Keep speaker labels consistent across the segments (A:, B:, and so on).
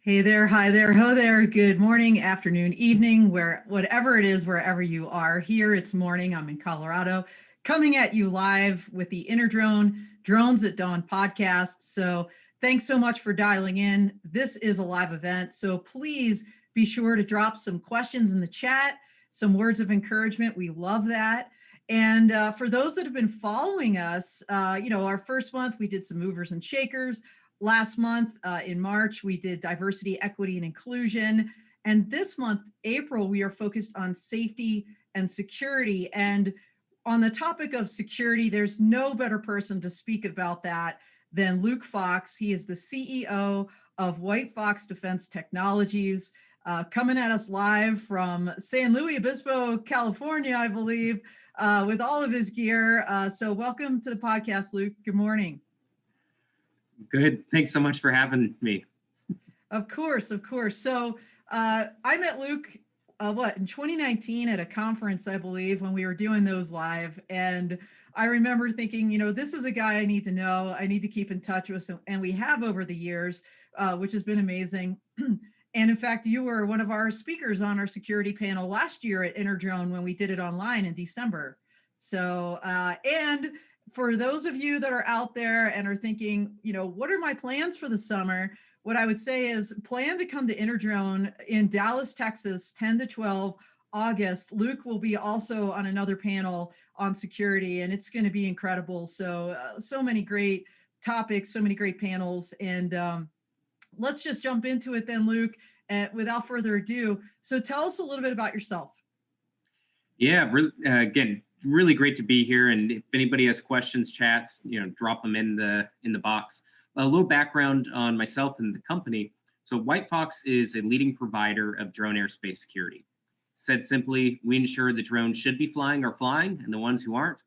A: Hey there, hi there, ho there. Good morning, afternoon, evening, whatever it is, wherever you are. Here it's morning. I'm in Colorado, coming at you live with the Inner Drone Drones at Dawn podcast. So thanks so much for dialing in. This is a live event, so please be sure to drop some questions in the chat, some words of encouragement. We love that. And for those that have been following us, our first month we did some movers and shakers. Last month in March, we did diversity, equity, and inclusion. And this month, April, we are focused on safety and security. And on the topic of security, there's no better person to speak about that than Luke Fox. He is the CEO of WhiteFox Defense Technologies, coming at us live from San Luis Obispo, California, I believe, with all of his gear. So welcome to the podcast, Luke. Good morning.
B: Good. Thanks so much for having me.
A: Of course, of course. So I met Luke, in 2019 at a conference, I believe, when we were doing those live. And I remember thinking, this is a guy I need to know. I need to keep in touch with. And we have over the years, which has been amazing. And in fact, you were one of our speakers on our security panel last year at InterDrone when we did it online in December. So, and for those of you that are out there and are thinking, what are my plans for the summer? What I would say is plan to come to InterDrone in Dallas, Texas, 10 to 12 August. Luke will be also on another panel on security, and it's going to be incredible. So, so many great topics, so many great panels. And let's just jump into it then, Luke, without further ado. So tell us a little bit about yourself.
B: Yeah, again, really great to be here. And if anybody has questions, chats, drop them in the box. A little background on myself and the company. So WhiteFox is a leading provider of drone airspace security. Said simply, we ensure the drones should be flying are flying, and the ones who aren't.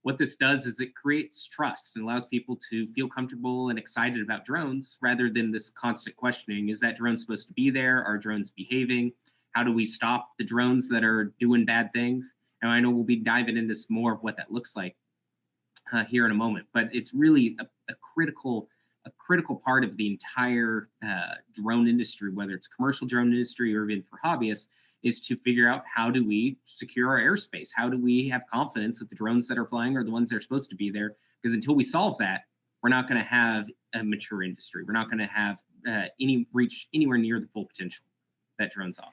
B: What this does is it creates trust and allows people to feel comfortable and excited about drones rather than this constant questioning. Is that drone supposed to be there? Are drones behaving? How do we stop the drones that are doing bad things? And I know we'll be diving into some more of what that looks like here in a moment. But it's really a critical part of the entire drone industry, whether it's commercial drone industry or even for hobbyists, is to figure out how do we secure our airspace? How do we have confidence that the drones that are flying are the ones that are supposed to be there? Because until we solve that, we're not going to have a mature industry. We're not going to have reach anywhere near the full potential that drones offer.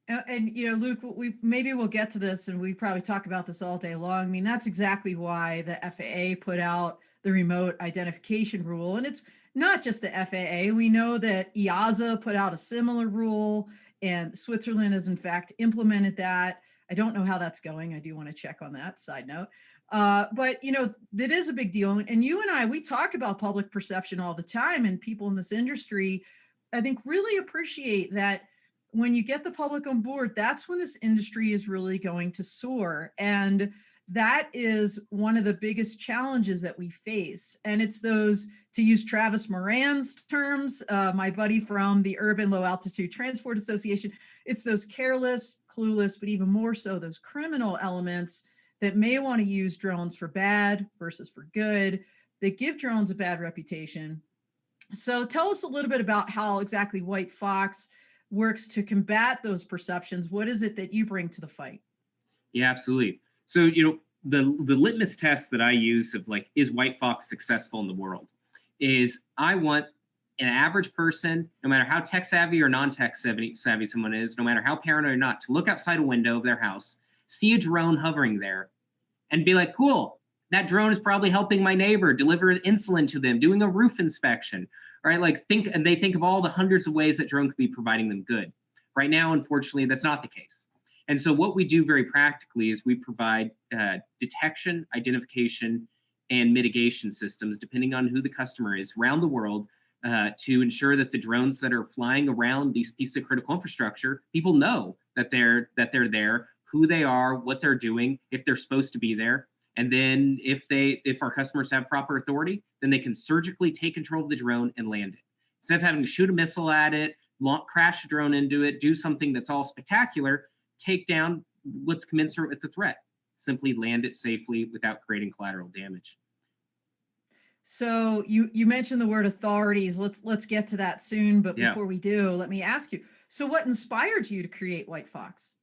A: And Luke, we'll get to this, and we probably talk about this all day long. I mean, that's exactly why the FAA put out the remote identification rule, and it's not just the FAA. We know that EASA put out a similar rule, and Switzerland has in fact implemented that. I don't know how that's going. I do want to check on that. Side note. But that is a big deal. And you and I, we talk about public perception all the time, and people in this industry, I think, really appreciate that. When you get the public on board, that's when this industry is really going to soar. And that is one of the biggest challenges that we face. And it's those, to use Travis Moran's terms, my buddy from the Urban Low Altitude Transport Association, it's those careless, clueless, but even more so those criminal elements that may want to use drones for bad versus for good, that give drones a bad reputation. So tell us a little bit about how exactly WhiteFox works to combat those perceptions. What is it that you bring to the fight?
B: Yeah, absolutely. So, the litmus test that I use of is WhiteFox successful in the world is I want an average person, no matter how tech savvy or non-tech savvy someone is, no matter how paranoid or not, to look outside a window of their house, see a drone hovering there, and be like, cool, that drone is probably helping my neighbor deliver insulin to them, doing a roof inspection. Right, they think of all the hundreds of ways that drone could be providing them good. Right now, unfortunately, that's not the case. And so what we do very practically is we provide detection, identification, and mitigation systems, depending on who the customer is, around the world, to ensure that the drones that are flying around these pieces of critical infrastructure, people know that they're there, who they are, what they're doing, if they're supposed to be there. And then if our customers have proper authority, then they can surgically take control of the drone and land it. Instead of having to shoot a missile at it, crash a drone into it, do something that's all spectacular, take down what's commensurate with the threat. Simply land it safely without creating collateral damage.
A: So you mentioned the word authorities. Let's get to that soon. But
B: Yeah.
A: before we do, let me ask you. So what inspired you to create WhiteFox?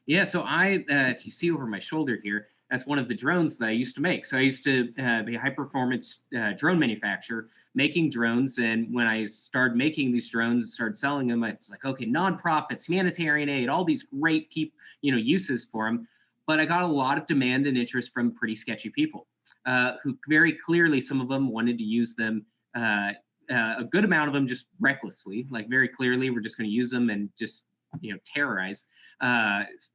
B: Yeah, so if you see over my shoulder here, that's one of the drones that I used to make. So I used to be a high performance drone manufacturer making drones. And when I started making these drones, started selling them, I was like, okay, nonprofits, humanitarian aid, all these great people, uses for them. But I got a lot of demand and interest from pretty sketchy people who very clearly, some of them wanted to use them. A good amount of them just recklessly, like very clearly, we're just going to use them and just terrorize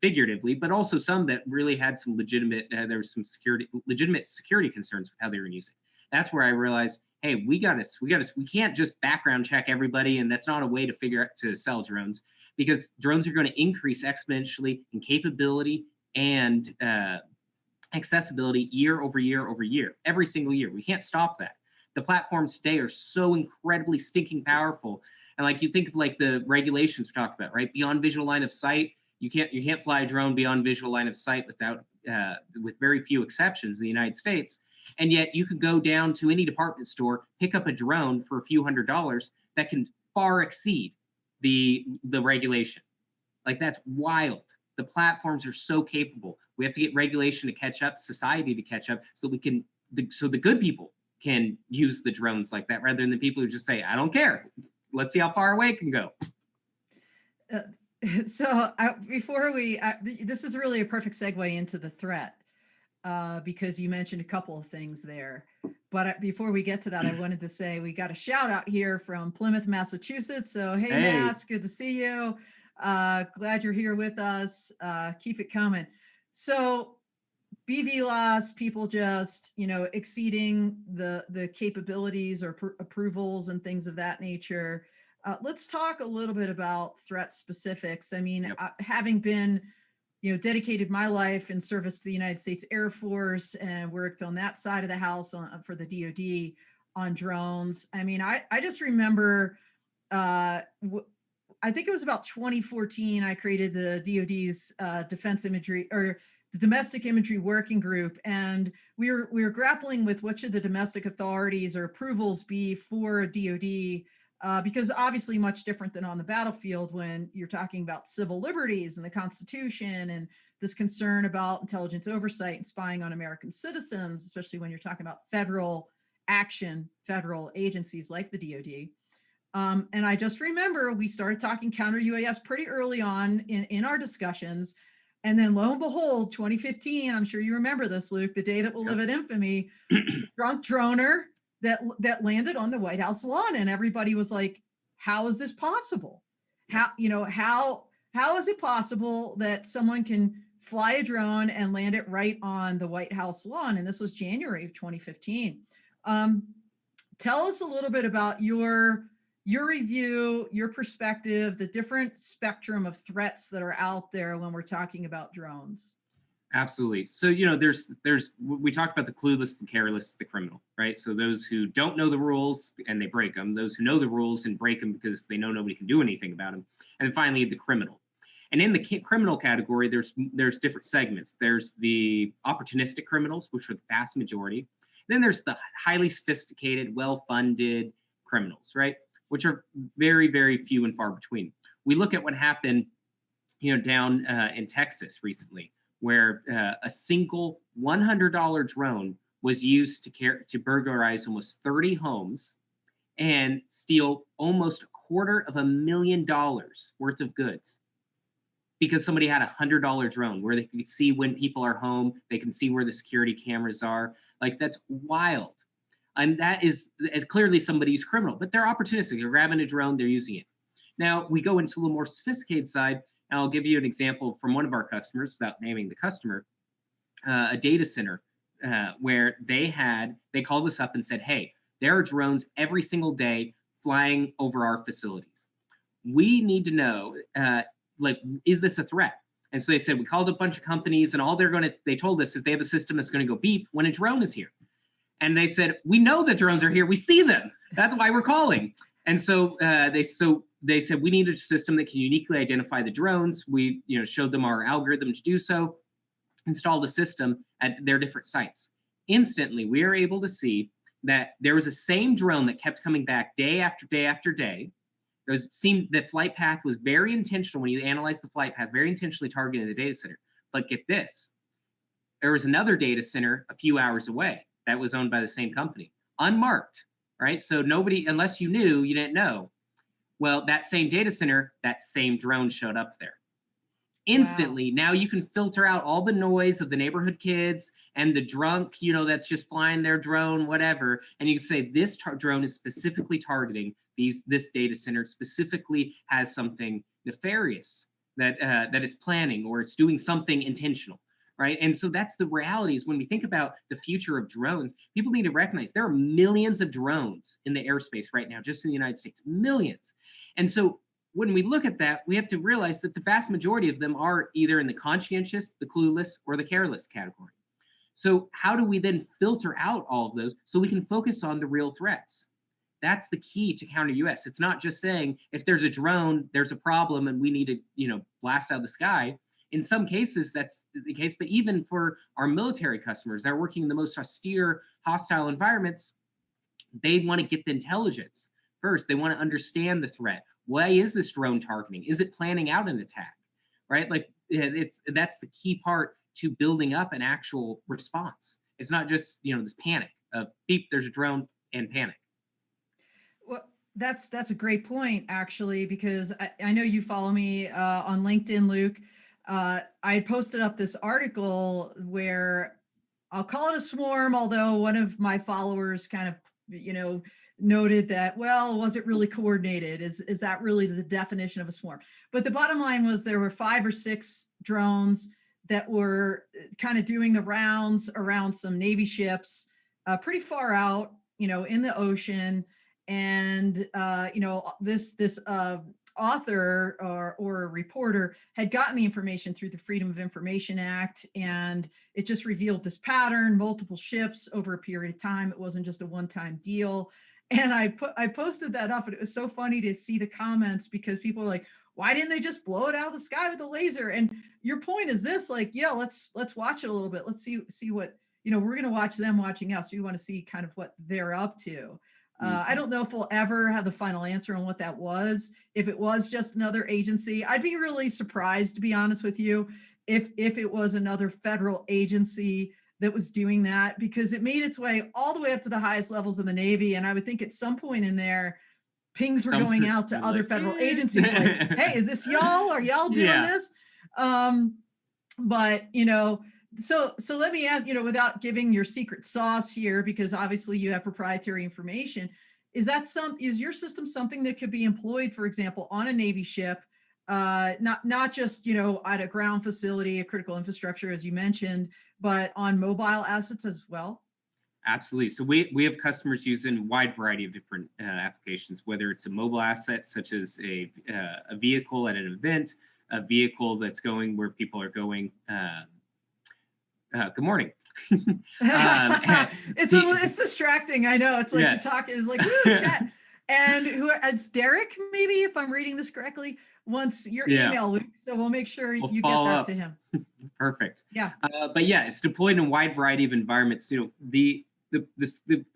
B: figuratively, but also some that really had some legitimate, there was some legitimate security concerns with how they were using. That's where I realized, hey, we can't just background check everybody, and that's not a way to figure out to sell drones, because drones are going to increase exponentially in capability and accessibility year over year over year, every single year. We can't stop that. The platforms today are so incredibly stinking powerful. And like you think of like the regulations we talked about, right? Beyond visual line of sight, you can't fly a drone beyond visual line of sight without with very few exceptions in the United States. And yet you could go down to any department store, pick up a drone for a few $100s that can far exceed the regulation. Like, that's wild. The platforms are so capable. We have to get regulation to catch up, society to catch up, so the good people can use the drones like that, rather than the people who just say, I don't care. Let's see how far away it can go.
A: This is really a perfect segue into the threat, because you mentioned a couple of things there. But before we get to that, I wanted to say we got a shout out here from Plymouth, Massachusetts. So, hey, Mass, good to see you. Glad you're here with us. Keep it coming. So, BV loss, people just, exceeding the capabilities or approvals and things of that nature. Let's talk a little bit about threat specifics. I mean,
B: Yep.
A: Having been, dedicated my life in service to the United States Air Force and worked on that side of the house for the DoD on drones. I mean, I just remember, I think it was about 2014, I created the DoD's defense imagery, or the domestic imagery working group, and we were grappling with what should the domestic authorities or approvals be for DoD, because obviously much different than on the battlefield when you're talking about civil liberties and the Constitution and this concern about intelligence oversight and spying on American citizens, especially when you're talking about federal action, federal agencies like the DoD. And I just remember we started talking counter UAS pretty early on in our discussions. And then lo and behold, 2015, I'm sure you remember this, Luke, the day that will live in infamy, drunk droner that landed on the White House lawn, and everybody was like, how is this possible? How is it possible that someone can fly a drone and land it right on the White House lawn? And this was January of 2015. Tell us a little bit about your review, your perspective, the different spectrum of threats that are out there when we're talking about drones.
B: Absolutely. So, we talked about the clueless, the careless, the criminal, right? So those who don't know the rules and they break them, those who know the rules and break them because they know nobody can do anything about them. And then finally, the criminal. And in the criminal category, there's different segments. There's the opportunistic criminals, which are the vast majority. Then there's the highly sophisticated, well-funded criminals, right? Which are very, very few and far between. We look at what happened, down in Texas recently, where a single $100 drone was used to burglarize almost 30 homes and steal almost $250,000 worth of goods, because somebody had a $100 drone where they could see when people are home, they can see where the security cameras are. Like, that's wild. And that is clearly somebody's criminal, but they're opportunistic. They're grabbing a drone, they're using it. Now we go into a little more sophisticated side, and I'll give you an example from one of our customers, without naming the customer, a data center where they called us up and said, hey, there are drones every single day flying over our facilities. We need to know, is this a threat? And so they said, we called a bunch of companies, and they told us is they have a system that's going to go beep when a drone is here. And they said, we know that drones are here. We see them. That's why we're calling. And so they said, we need a system that can uniquely identify the drones. We showed them our algorithm to do so, installed a system at their different sites. Instantly, we are able to see that there was a same drone that kept coming back day after day after day. It seemed the flight path was very intentional when you analyze the flight path, very intentionally targeting the data center. But get this, there was another data center a few hours away that was owned by the same company, unmarked, right? So nobody, unless you knew, you didn't know. Well, that same data center, that same drone showed up there. Instantly, wow. Now you can filter out all the noise of the neighborhood kids and the drunk, that's just flying their drone, whatever. And you can say this drone is specifically targeting this data center, specifically has something nefarious that it's planning, or it's doing something intentional, right? And so that's the reality. Is when we think about the future of drones, people need to recognize there are millions of drones in the airspace right now, just in the United States, millions. And so when we look at that, we have to realize that the vast majority of them are either in the conscientious, the clueless, or the careless category. So how do we then filter out all of those so we can focus on the real threats? That's the key to counter US. It's not just saying if there's a drone, there's a problem and we need to, blast out of the sky. In some cases, that's the case. But even for our military customers that are working in the most austere, hostile environments, they want to get the intelligence first. They want to understand the threat. Why is this drone targeting? Is it planning out an attack, right? Like that's the key part to building up an actual response. It's not just, this panic of beep, there's a drone and panic.
A: Well, that's a great point, actually, because I know you follow me on LinkedIn, Luke. I posted up this article where I'll call it a swarm, although one of my followers kind of, noted that, well, was it really coordinated? Is that really the definition of a swarm? But the bottom line was there were 5 or 6 drones that were kind of doing the rounds around some Navy ships, pretty far out, in the ocean. And, this author or a reporter had gotten the information through the Freedom of Information Act, and it just revealed this pattern, multiple ships over a period of time. It wasn't just a one-time deal. And I posted that up, and it was so funny to see the comments, because people were like, why didn't they just blow it out of the sky with a laser? And your point is this, like, let's watch it a little bit. Let's see what, we're going to watch them watching us. We want to see kind of what they're up to. I don't know if we'll ever have the final answer on what that was. If it was just another agency, I'd be really surprised, to be honest with you, if it was another federal agency that was doing that, because it made its way all the way up to the highest levels of the Navy. And I would think at some point in there, pings were going out to other federal agencies like, hey, is this y'all? Are y'all doing this? But, so let me ask, without giving your secret sauce here, because obviously you have proprietary information, is your system something that could be employed, for example, on a Navy ship, not just, at a ground facility, a critical infrastructure, as you mentioned, but on mobile assets as well?
B: Absolutely. So we have customers using a wide variety of different applications, whether it's a mobile asset, such as a vehicle at an event, a vehicle that's going where people are going. Good morning.
A: It's distracting. I know. It's like yes. You're talking. It's like chat. And it's Derek, maybe, if I'm reading this correctly, wants your email, Luke. So we'll make sure you get that to him.
B: Perfect.
A: Yeah.
B: But yeah, it's deployed in a wide variety of environments. The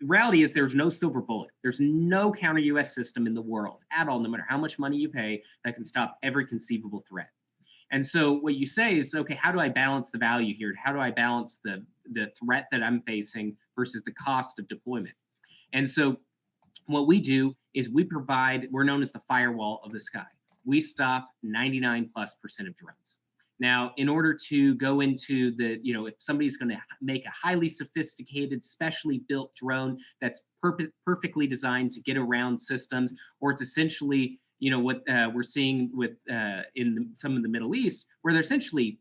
B: reality is there's no silver bullet. There's no counter US system in the world at all, no matter how much money you pay, that can stop every conceivable threat. And so what you say is, okay, how do I balance the value here? How do I balance the threat that I'm facing versus the cost of deployment? And so what we do is we're known as the firewall of the sky. We stop 99+% of drones. Now, in order to go into if somebody's going to make a highly sophisticated, specially built drone that's perfectly designed to get around systems, or it's essentially, what we're seeing with some of the Middle East, where they're essentially,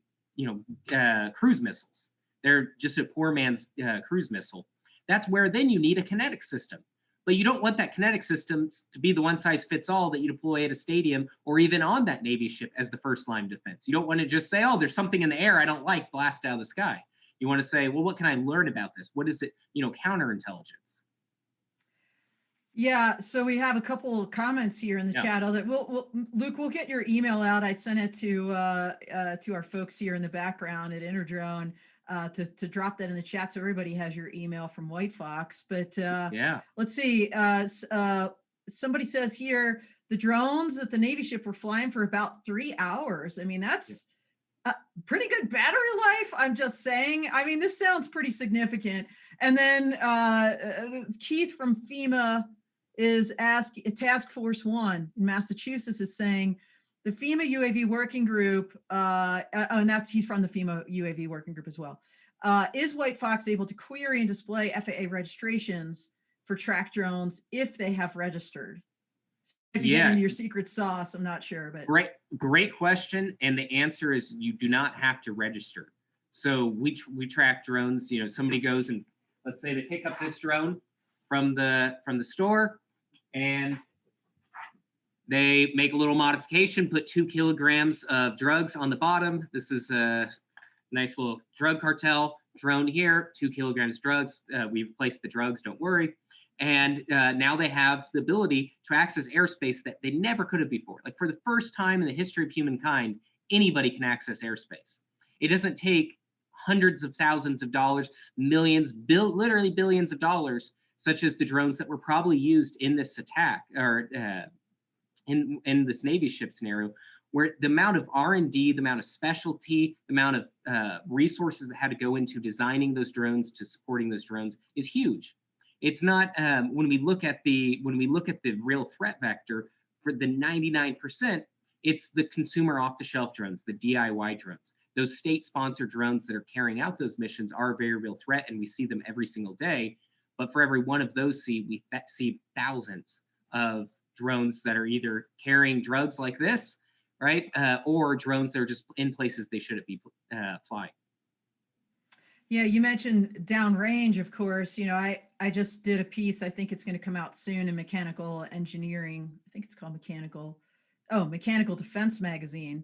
B: cruise missiles. They're just a poor man's cruise missile. That's where then you need a kinetic system. But you don't want that kinetic system to be the one size fits all that you deploy at a stadium or even on that Navy ship as the first line of defense. You don't want to just say, oh, there's something in the air I don't like, blast out of the sky. You want to say, well, what can I learn about this? What is it, counterintelligence?
A: Yeah, so we have a couple of comments here in the chat. Luke, we'll get your email out. I sent it to our folks here in the background at Interdrone. to drop that in the chat so everybody has your email from WhiteFox. But
B: Yeah.
A: let's see. Somebody says here the drones at the Navy ship were flying for about 3 hours. I mean, that's pretty good battery life. I'm just saying. I mean, this sounds pretty significant. And then Keith from FEMA is Task Force 1 in Massachusetts is saying the FEMA UAV working group, and he's from the FEMA UAV working group as well. Is WhiteFox able to query and display FAA registrations for tracked drones if they have registered? If you get into your secret sauce, I'm not sure, but
B: great question. And the answer is you do not have to register. So we track drones. You know, somebody goes and let's say they pick up this drone from the store and they make a little modification, put 2 kilograms of drugs on the bottom. This is a nice little drug cartel drone here, 2 kilograms drugs. We replaced the drugs, don't worry. And now they have the ability to access airspace that they never could have before. Like for the first time in the history of humankind, anybody can access airspace. It doesn't take hundreds of thousands of dollars, millions, literally billions of dollars, such as the drones that were probably used in this attack or in this Navy ship scenario, where the amount of R&D, the amount of specialty, the amount of resources that had to go into designing those drones to supporting those drones is huge. It's not when we look at the real threat vector for the 99%, it's the consumer off-the-shelf drones, the DIY drones. Those state-sponsored drones that are carrying out those missions are a very real threat, and we see them every single day. But for every one of those, we see thousands of drones that are either carrying drugs like this, right, or drones that are just in places they shouldn't be flying.
A: Yeah, you mentioned downrange, of course. You know, I just did a piece, I think it's going to come out soon in Mechanical Engineering. I think it's called Mechanical Defense Magazine.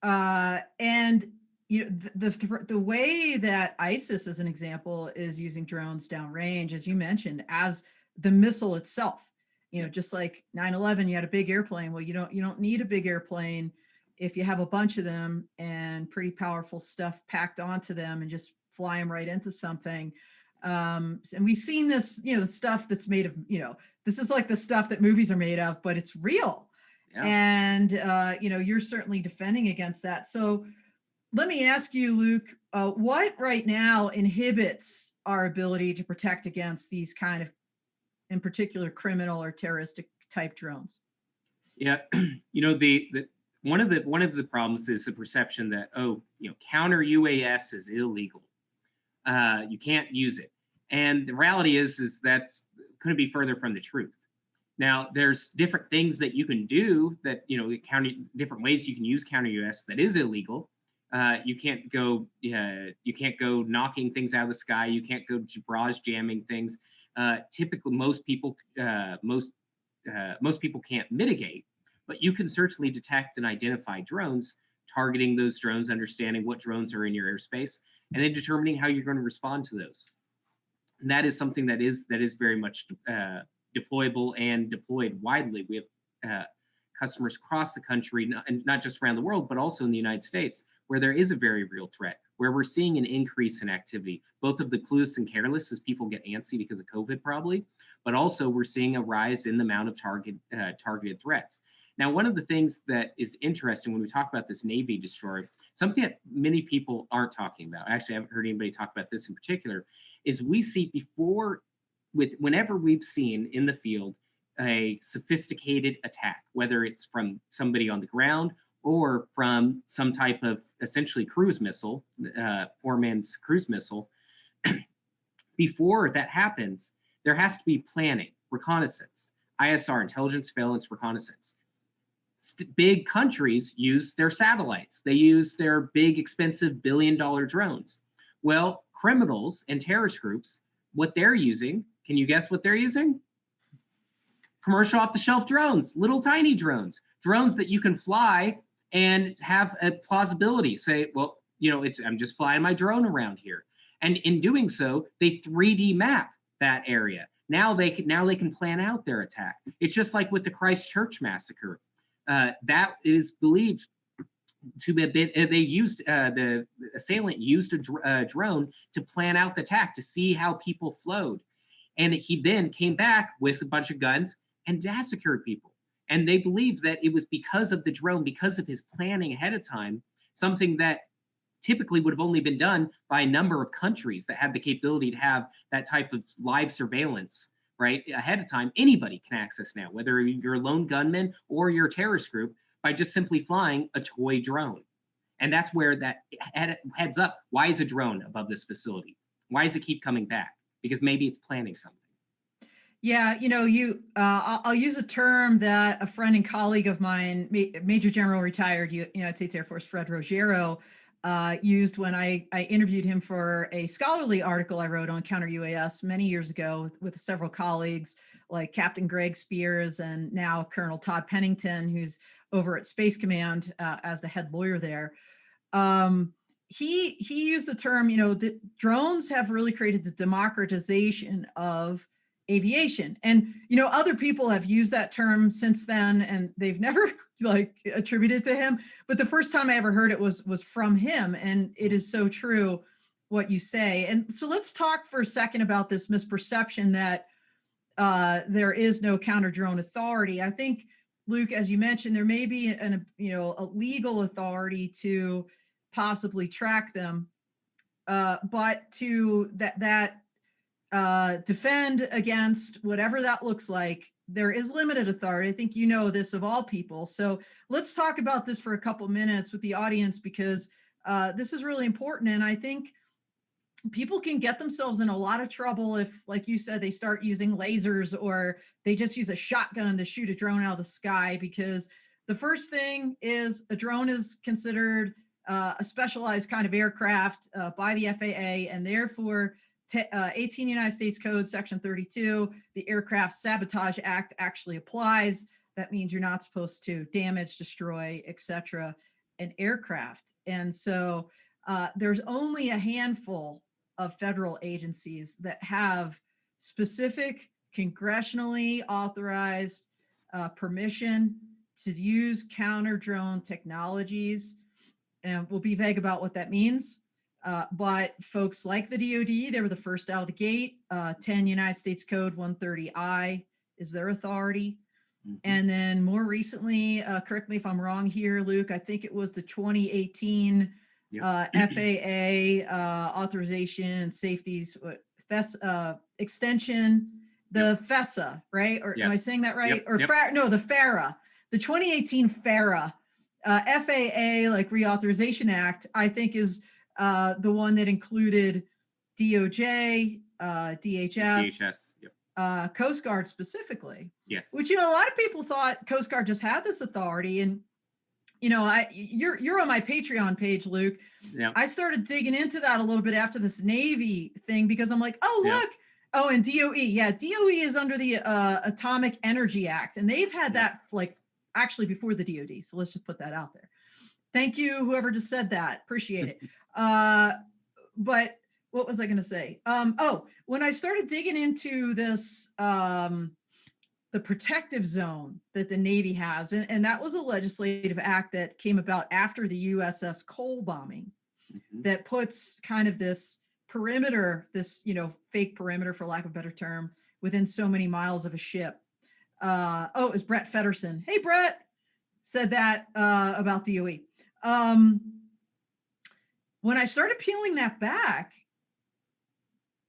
A: And you know, the way that ISIS, as an example, is using drones downrange, as you mentioned, as the missile itself. You know, just like 9/11, you had a big airplane. Well, you don't need a big airplane if you have a bunch of them and pretty powerful stuff packed onto them and just fly them right into something. And we've seen this, you know, the stuff that's made of, you know, this is like the stuff that movies are made of, but it's real. Yeah. And, you know, you're certainly defending against that. So let me ask you, Luke, what right now inhibits our ability to protect against these kind of, in particular, criminal or terroristic type drones?
B: Yeah, you know, one of the problems is the perception that, oh, you know, counter UAS is illegal. You can't use it. And the reality is that's couldn't be further from the truth. Now, there's different things that you can do that, you know, different ways you can use counter UAS that is illegal. You can't go knocking things out of the sky. You can't go barrage jamming things. Typically, most people can't mitigate, but you can certainly detect and identify drones, targeting those drones, understanding what drones are in your airspace, and then determining how you're going to respond to those. And that is something that is very much deployable and deployed widely. We have customers across the country, and not just around the world, but also in the United States, where there is a very real threat, where we're seeing an increase in activity, both of the clueless and careless as people get antsy because of COVID probably, but also we're seeing a rise in the amount of targeted threats. Now, one of the things that is interesting when we talk about this Navy destroyer, something that many people aren't talking about, actually I haven't heard anybody talk about this in particular, is we see whenever we've seen in the field a sophisticated attack, whether it's from somebody on the ground or from some type of essentially cruise missile, poor man's cruise missile, before that happens, there has to be planning, reconnaissance, ISR, intelligence surveillance reconnaissance. Big countries use their satellites. They use their big, expensive billion-dollar drones. Well, criminals and terrorist groups, what they're using, can you guess what they're using? Commercial off-the-shelf drones, little tiny drones that you can fly and have a plausibility. Say, well, you know, I'm just flying my drone around here. And in doing so, they 3D map that area. Now they can plan out their attack. It's just like with the Christchurch massacre. That is believed they used the assailant used a drone to plan out the attack to see how people flowed, and he then came back with a bunch of guns and massacred people. And they believed that it was because of the drone, because of his planning ahead of time, something that typically would have only been done by a number of countries that had the capability to have that type of live surveillance right ahead of time. Anybody can access now, whether you're a lone gunman or you're a terrorist group, by just simply flying a toy drone. And that's where that heads up. Why is a drone above this facility? Why does it keep coming back? Because maybe it's planning something.
A: Yeah, I'll use a term that a friend and colleague of mine, Major General retired United States Air Force Fred Rogero, used when I interviewed him for a scholarly article I wrote on counter UAS many years ago with several colleagues like Captain Greg Spears and now Colonel Todd Pennington, who's over at Space Command as the head lawyer there. He used the term, the drones have really created the democratization of aviation. And, other people have used that term since then, and they've never attributed to him. But the first time I ever heard it was from him. And it is so true what you say. And so let's talk for a second about this misperception that there is no counter drone authority. I think, Luke, as you mentioned, there may be a legal authority to possibly track them, but to defend against whatever that looks like, there is limited authority. I think this of all people. So let's talk about this for a couple minutes with the audience, because this is really important. And I think people can get themselves in a lot of trouble if, like you said, they start using lasers or they just use a shotgun to shoot a drone out of the sky, because the first thing is a drone is considered a specialized kind of aircraft by the FAA, and therefore 18 United States Code, Section 32, the Aircraft Sabotage Act actually applies. That means you're not supposed to damage, destroy, etc., an aircraft. And so there's only a handful of federal agencies that have specific congressionally authorized permission to use counter drone technologies. And we'll be vague about what that means. But folks like the DoD, they were the first out of the gate. 10 United States Code 130I is their authority. Mm-hmm. And then more recently, correct me if I'm wrong here, Luke, I think it was the 2018 FAA authorization safeties extension, the FESA, right? Or am I saying that right? Or the FARA, the 2018 FARA, FAA Reauthorization Act, I think is the one that included DOJ, DHS, Coast Guard specifically.
B: Yes.
A: Which, a lot of people thought Coast Guard just had this authority. And, you're on my Patreon page, Luke. Yeah. I started digging into that a little bit after this Navy thing, because I'm like, oh, look. Yeah. Oh, and DOE. Yeah, DOE is under the Atomic Energy Act. And they've had that actually before the DOD. So let's just put that out there. Thank you, whoever just said that. Appreciate it. But what was I going to say? When I started digging into this, the protective zone that the Navy has, and that was a legislative act that came about after the USS Cole bombing, that puts kind of this perimeter, this, fake perimeter, for lack of a better term, within so many miles of a ship. It was Brett Feddersen. Hey, Brett, said that about DOE. When I started peeling that back,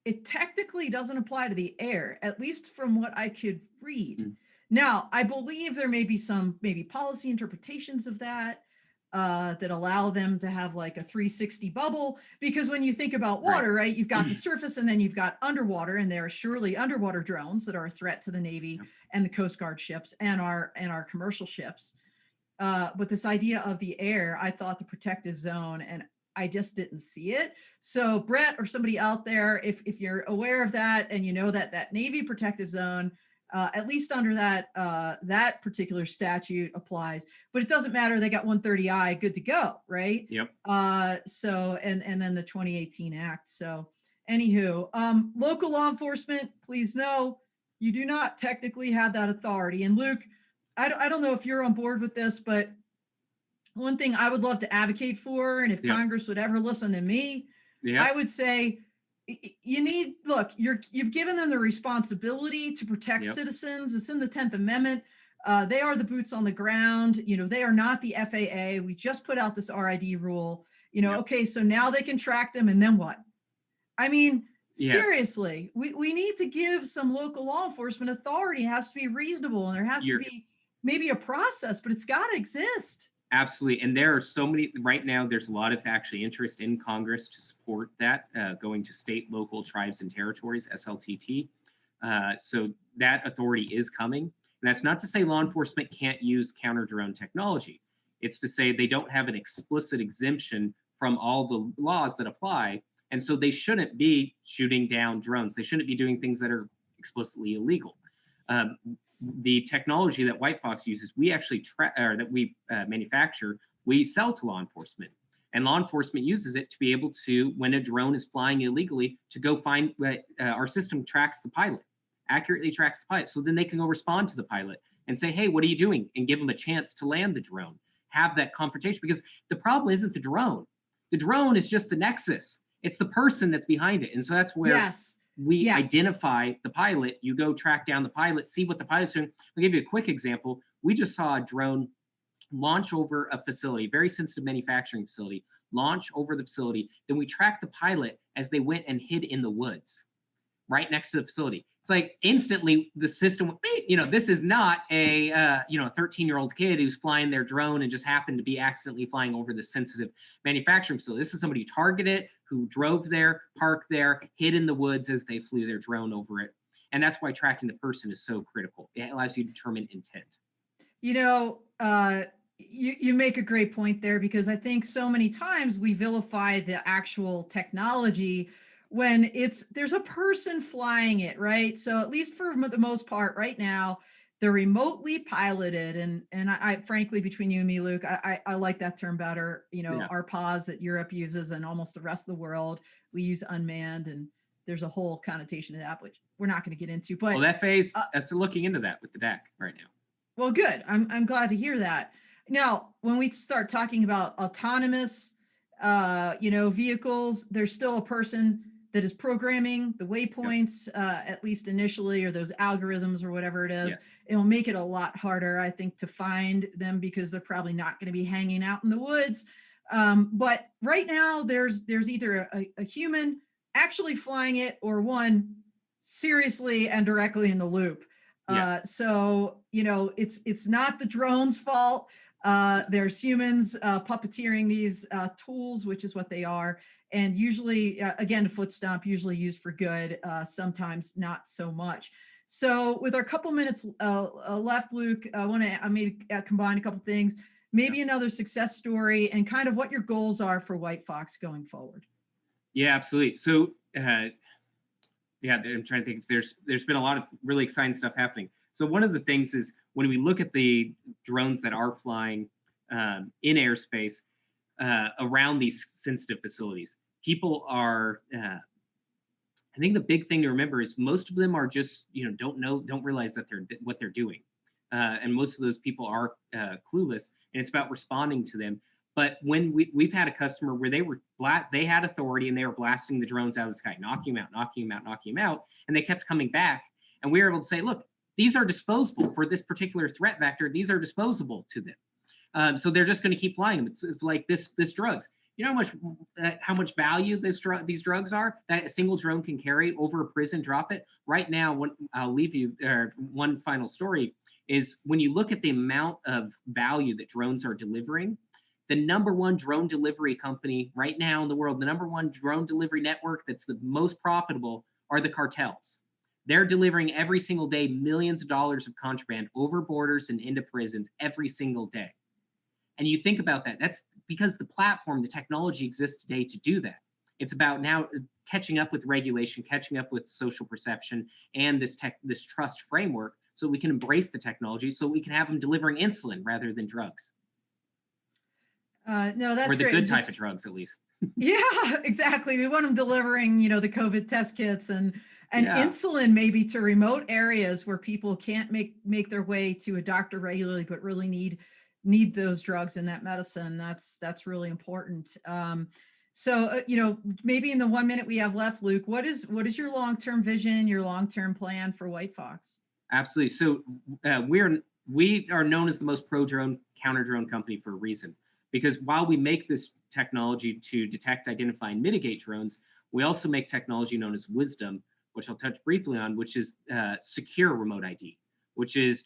A: it technically doesn't apply to the air, at least from what I could read. Now, I believe there may be some policy interpretations of that that allow them to have a 360 bubble, because when you think about water, right, you've got the surface and then you've got underwater, and there are surely underwater drones that are a threat to the Navy and the Coast Guard ships and our commercial ships. But this idea of the air, I thought the protective zone, and I just didn't see it. So Brett or somebody out there, if you're aware of that, and that Navy protective zone, at least under that particular statute applies, but it doesn't matter. They got 130I, good to go, right?
B: Yep.
A: So and then the 2018 Act. So anywho, local law enforcement, please know you do not technically have that authority. And Luke, I don't know if you're on board with this, but one thing I would love to advocate for, and if
B: Yep.
A: Congress would ever listen to me, I
B: Yep.
A: would say you need, look, you've given them the responsibility to protect
B: Yep.
A: citizens. It's in the 10th Amendment. They are the boots on the ground. They are not the FAA. We just put out this RID rule.
B: Yep.
A: Okay, so now they can track them, and then what? I mean,
B: Yes.
A: seriously, we need to give some local law enforcement authority. It has to be reasonable, and there has to
B: You're
A: be maybe a process, but it's got to exist.
B: absolutely. And there are so many right now. There's a lot of actually interest in Congress to support that, going to state, local, tribes, and territories, SLTT. So that authority is coming. And that's not to say law enforcement can't use counter drone technology. It's to say they don't have an explicit exemption from all the laws that apply. And so they shouldn't be shooting down drones. They shouldn't be doing things that are explicitly illegal. Um, the technology that WhiteFox uses, we actually or that we manufacture, we sell to law enforcement, and law enforcement uses it to be able to, when a drone is flying illegally, to go find our system tracks the pilot, accurately tracks the pilot, so then they can go respond to the pilot and say, hey, what are you doing, and give them a chance to land the drone, have that confrontation, because the problem isn't the drone. The drone is just the nexus. It's the person that's behind it, and so that's where
A: Yes.
B: we
A: Yes.
B: identify the pilot. You go track down the pilot, see what the pilot's doing. I'll give you a quick example. We just saw a drone launch over a facility, very sensitive manufacturing facility, launch over the facility. Then we tracked the pilot as they went and hid in the woods right next to the facility. It's like instantly the system, this is not a 13-year-old kid who's flying their drone and just happened to be accidentally flying over the sensitive manufacturing facility. This is somebody who targeted it, who drove there, parked there, hid in the woods as they flew their drone over it. And that's why tracking the person is so critical. It allows you to determine intent.
A: You make a great point there, because I think so many times we vilify the actual technology when there's a person flying it, right? So at least for the most part right now, they're remotely piloted. And I frankly, between you and me, Luke, I like that term better.
B: Yeah.
A: Our pause that Europe uses and almost the rest of the world, we use unmanned, and there's a whole connotation to that, which we're not going to get into. But
B: well, FAA's looking into that with the DAC right now.
A: Well, good. I'm glad to hear that. Now, when we start talking about autonomous, vehicles, there's still a person that is programming the waypoints, at least initially, or those algorithms or whatever it is.
B: Yes.
A: It will make it a lot harder, I think, to find them, because they're probably not going to be hanging out in the woods. But right now, there's either a human actually flying it, or one seriously and directly in the loop.
B: Yes.
A: So it's not the drone's fault. There's humans puppeteering these tools, which is what they are. And usually, again, a foot stomp, usually used for good, sometimes not so much. So with our couple minutes left, Luke, I want to maybe combine a couple things, maybe another success story, and kind of what your goals are for WhiteFox going forward.
B: Yeah, absolutely. So I'm trying to think. There's been a lot of really exciting stuff happening. So one of the things is when we look at the drones that are flying in airspace around these sensitive facilities, people are. I think the big thing to remember is most of them are just don't realize that what they're doing, and most of those people are clueless, and it's about responding to them. But when we've had a customer where they had authority and they were blasting the drones out of the sky, knocking them out, and they kept coming back. And we were able to say, look, these are disposable for this particular threat vector. These are disposable to them. So they're just going to keep flying them. It's like this drugs. You know how much value these drugs are that a single drone can carry over a prison, drop it. Right now, I'll leave you one final story is when you look at the amount of value that drones are delivering, the number one drone delivery company right now in the world, the number one drone delivery network that's the most profitable are the cartels. They're delivering every single day millions of dollars of contraband over borders and into prisons every single day. And you think about that, that's because the platform, the technology exists today to do that. It's about now catching up with regulation, catching up with social perception, and this trust framework so we can embrace the technology, so we can have them delivering insulin rather than drugs.
A: No, that's
B: or the
A: great.
B: good type of drugs, at least.
A: Yeah, exactly. We want them delivering, the COVID test kits and insulin maybe to remote areas where people can't make their way to a doctor regularly, but really need need those drugs and that medicine. That's really important. So, maybe in the 1 minute we have left, Luke, what is your long-term vision, your long-term plan for WhiteFox?
B: Absolutely. So we are known as the most pro-drone, counter-drone company for a reason, because while we make this technology to detect, identify, and mitigate drones, we also make technology known as Wisdom, which I'll touch briefly on, which is secure remote ID, which is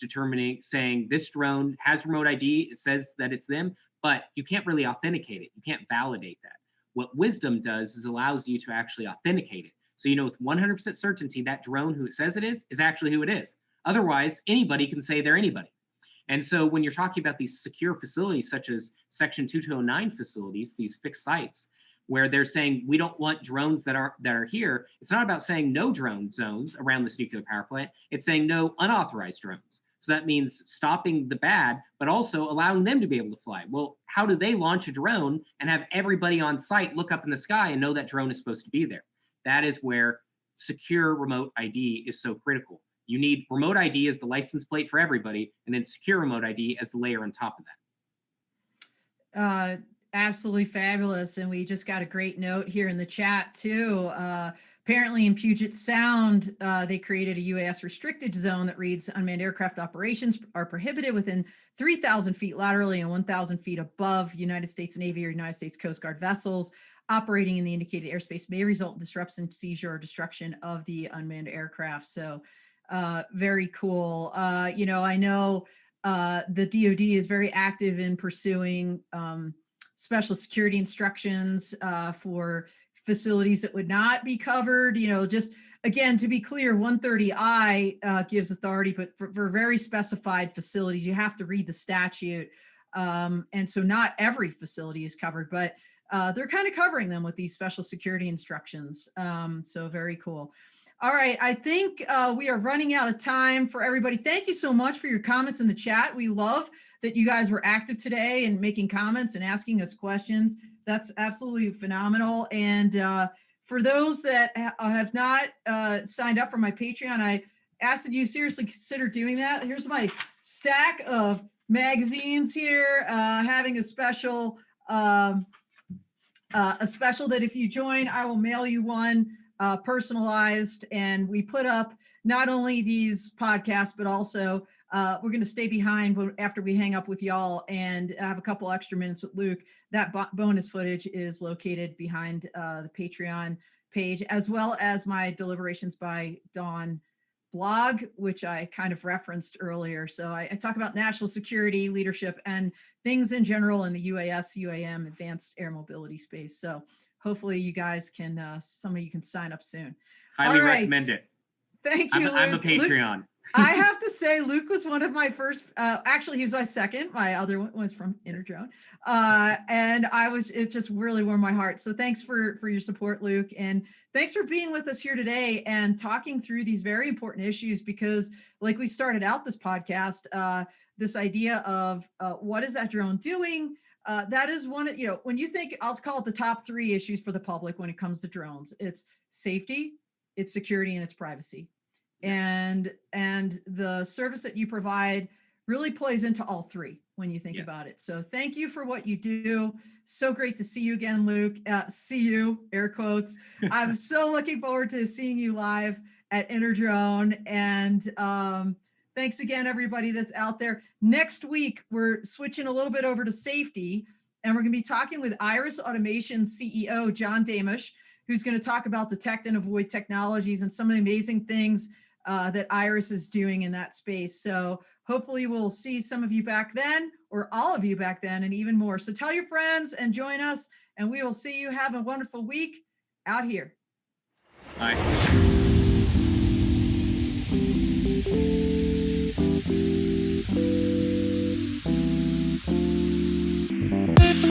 B: saying this drone has remote ID, it says that it's them, but you can't really authenticate it. You can't validate that. What Wisdom does is allows you to actually authenticate it. So with 100% certainty that drone who it says it is actually who it is. Otherwise, anybody can say they're anybody. And so when you're talking about these secure facilities, such as Section 2209 facilities, these fixed sites, where they're saying we don't want drones that are here, it's not about saying no drone zones around this nuclear power plant. It's saying no unauthorized drones. So that means stopping the bad, but also allowing them to be able to fly. Well, how do they launch a drone and have everybody on site look up in the sky and know that drone is supposed to be there? That is where secure remote ID is so critical. You need remote ID as the license plate for everybody, and then secure remote ID as the layer on top of
A: that. Absolutely fabulous. And we just got a great note here in the chat too. Apparently in Puget Sound, they created a UAS restricted zone that reads unmanned aircraft operations are prohibited within 3,000 feet laterally and 1,000 feet above United States Navy or United States Coast Guard vessels. Operating in the indicated airspace may result in disruption, seizure, or destruction of the unmanned aircraft. So very cool. I know the DoD is very active in pursuing special security instructions for facilities that would not be covered. Just again, to be clear, 130I gives authority, but for very specified facilities, you have to read the statute. And so not every facility is covered, but they're kind of covering them with these special security instructions. So very cool. All right, I think we are running out of time for everybody. Thank you so much for your comments in the chat. We love that you guys were active today and making comments and asking us questions. That's absolutely phenomenal. And for those that have not signed up for my Patreon, I ask that you seriously consider doing that. Here's my stack of magazines here, having a special that if you join, I will mail you one. Personalized, and we put up not only these podcasts, but also we're going to stay behind after we hang up with y'all and have a couple extra minutes with Luke. That bonus footage is located behind the Patreon page, as well as my Deliberations by Dawn blog, which I kind of referenced earlier. So I talk about national security, leadership, and things in general in the UAS, UAM, advanced air mobility space. So hopefully you guys can, some of you can sign up soon.
B: Highly recommend it.
A: Thank you, Luke.
B: I'm a Patreon.
A: Luke, I have to say, Luke was one of my first, actually he was my second. My other one was from Interdrone. And it just really warmed my heart. So thanks for your support, Luke. And thanks for being with us here today and talking through these very important issues, because like we started out this podcast, this idea of what is that drone doing? That is one of, when you think, I'll call it the top 3 issues for the public when it comes to drones. It's safety, it's security, and it's privacy. And the service that you provide really plays into all 3 when you think about it. So thank you for what you do. So great to see you again, Luke. See you, air quotes. I'm so looking forward to seeing you live at Interdrone. And thanks again, everybody that's out there. Next week, we're switching a little bit over to safety, and we're going to be talking with Iris Automation CEO, John Damish, who's going to talk about detect and avoid technologies and some of the amazing things that Iris is doing in that space. So hopefully we'll see some of you back then, or all of you back then, and even more. So tell your friends and join us, and we will see you. Have a wonderful week out here.
B: Bye.